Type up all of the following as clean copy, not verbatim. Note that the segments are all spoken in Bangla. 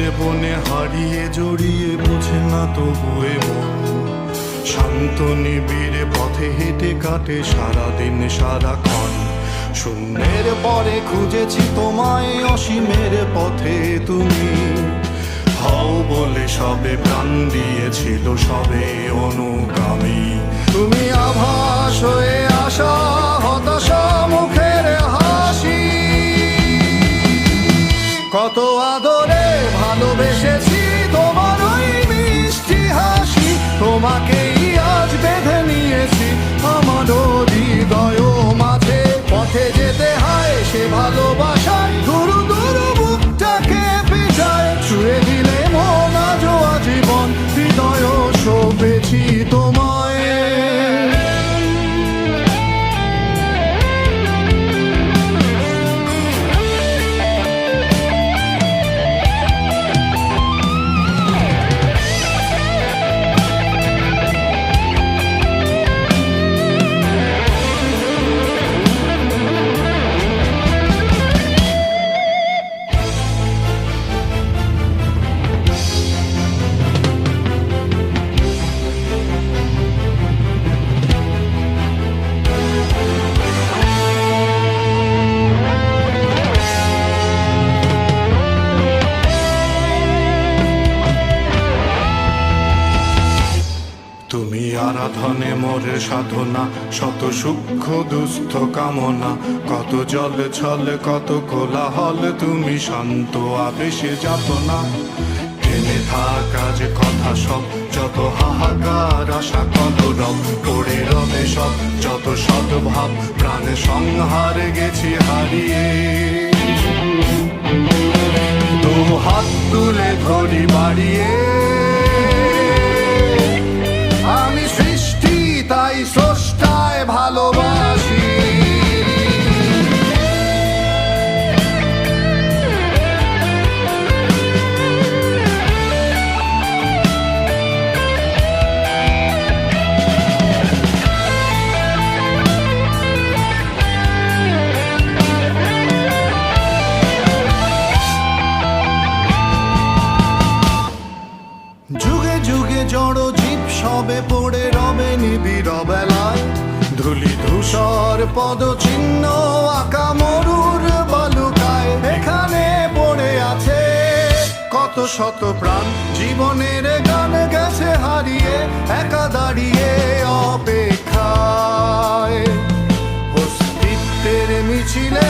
দূরে বনে হারিয়ে জড়িয়ে বোঝে না তবুয়ে মন। শান্ত নিবিড়ে পথে হেঁটে কাটে সারাদিন সারাক্ষণ। শূন্যের পরে খুঁজেছি তোমায়, অসীমের পথে তুমি হও বলে সবে প্রাণ দিয়েছিল, সবে অনুগামী। তুমি আভাস হয়ে আসা, হতাশা মুখের হাসি। কত আদরে ভালোবেসেছি তোমার ওই মিষ্টি হাসি। তোমাকেই আজ বেঁধে নিয়েছি আমার হৃদয় মাঝে। পথে যেতে হয় সে ভালোবাসায়, দুরু দুরু বুকটাকে পিছায়। ছুঁয়ে দিলে মন আজও আজীবন, হৃদয় শোভেছি তোমায়। তুমি আরাধনে মোরে সাধনা, শত সূক্ষ্ম দুস্থ কামনা। কত জল ছল কত কোলাহল, তুমি শান্ত আবেশে যাতনা। টেনে থাকা যে কথা সব, যত হাহাকার আশা কলরব। পড়ে রবে সব যত সদ্ভাব, প্রাণে সংহার গেছি হারিয়ে। দু হাত তুলে ধরি বাড়িয়ে, আমি সৃষ্টি তাই স্রষ্টায় ভালোবাসি। যুগে যুগে জড় জীব সবে পড়ে রবে নিবিড় বেলায়। ধুলি ধূসর পদচিহ্ন আঁকা মরুর বালুকায়। এখানে পড়ে আছে কত শত প্রাণ, জীবনের গান গেছে হারিয়ে একা দাঁড়িয়ে অপেক্ষায়। অস্তিত্বের মিছিলে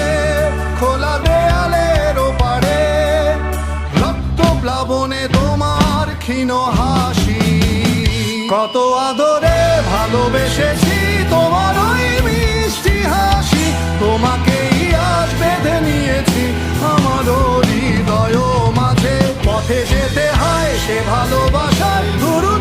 খোলা দেয়ালের ওপারে, রক্ত প্লাবনে তোমার ক্ষীণ হাসি। কত আদরে ভালোবেসেছি তোমার ওই মিষ্টি হাসি। তোমাকেই আজ বেঁধে নিয়েছি আমার হৃদয় মাঝে। পথে যেতে হয় সে ভালোবাসার গুরু